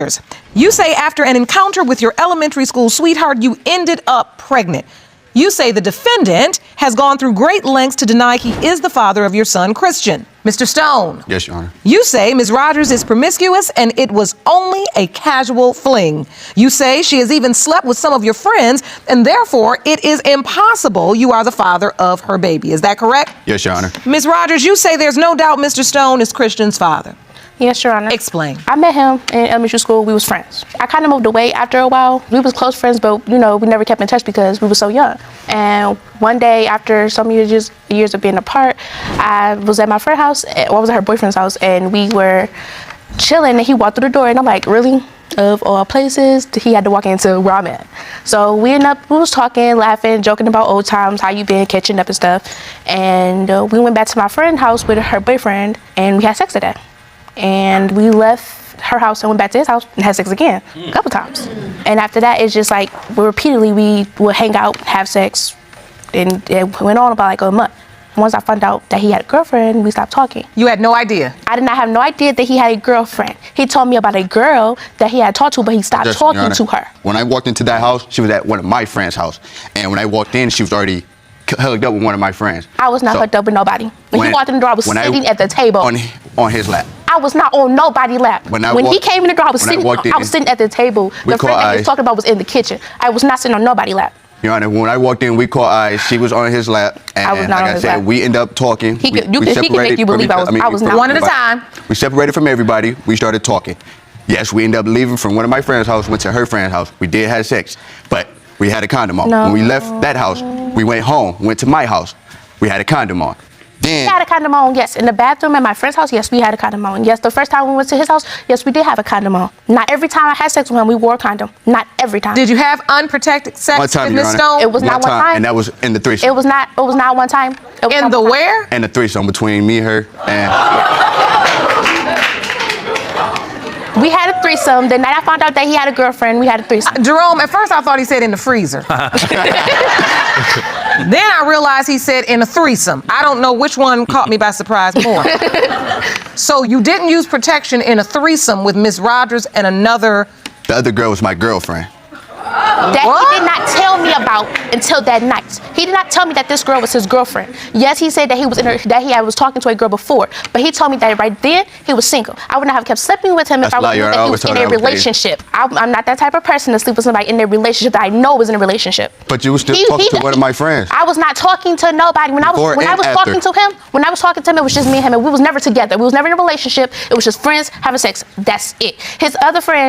You say after an encounter with your elementary school sweetheart, you ended up pregnant. You say the defendant has gone through great lengths to deny he is the father of your son, Christian. Mr. Stone. Yes, Your Honor. You say Ms. Rogers is promiscuous and it was only a casual fling. You say she has even slept with some of your friends and therefore it is impossible you are the father of her baby. Is that correct? Yes, Your Honor. Ms. Rogers, you say there's no doubt Mr. Stone is Christian's father. Yes, Your Honor. Explain. I met him in elementary school. We was friends. I kind of moved away after a while. We was close friends, but, you know, we never kept in touch because we were so young. And one day, after some years of being apart, I was at my friend's house, I was at her boyfriend's house, and we were chilling, and he walked through the door, and I'm like, really? Of all places, he had to walk into where I'm at. So we was talking, laughing, joking about old times, how you been, catching up and stuff. And we went back to my friend's house with her boyfriend, and we had sex today. And we left her house and went back to his house and had sex again a couple times. And after that, it's just like repeatedly we would hang out, have sex, and it went on about like a month. Once I found out that he had a girlfriend, we stopped talking. You had no idea? I did not have no idea that he had a girlfriend. He told me about a girl that he had talked to, but he stopped talking to her. When I walked into that house, she was at one of my friends' house. And when I walked in, she was already hugged up with one of my friends. I was not hooked up with nobody. When he walked in the door, I was sitting at the table. On his lap. I was not on nobody's lap. When he came in the door, I was sitting at the table. The friend that he was talking about was in the kitchen. I was not sitting on nobody's lap. Your Honor, when I walked in, we caught eyes. She was on his lap. And I was not on his lap. we ended up talking. He can make you believe I was not. One at a time. We separated from everybody. We started talking. Yes, we ended up leaving from one of my friend's house, went to her friend's house. We did have sex, but we had a condom on. No. When we left that house, we went home, went to my house. We had a condom on. Then, we had a condom on, yes. In the bathroom at my friend's house, yes, we had a condom on. Yes, the first time we went to his house, yes, we did have a condom on. Not every time I had sex with him, we wore a condom. Not every time. Did you have unprotected sex one time, with Your Ms. Honor. Stone? It was not one time. And that was in the threesome. It was not one time. In the where? And the threesome between me, her, and... We had a threesome. The night I found out that he had a girlfriend, we had a threesome. Jerome, at first I thought he said in the freezer. Then I realized he said in a threesome. I don't know which one caught me by surprise more. So you didn't use protection in a threesome with Ms. Rogers and another... The other girl was my girlfriend. That he did not tell me about until that night. He did not tell me that this girl was his girlfriend. Yes, he said that he was talking to a girl before, but he told me that right then he was single. I would not have kept sleeping with him if I knew that he was in a relationship. I'm not that type of person to sleep with somebody in a relationship that I know was in a relationship. But you were still talking to one of my friends. I was not talking to nobody. When I was talking to him, it was just me and him, and we was never together. We was never in a relationship. It was just friends having sex. That's it. His other friend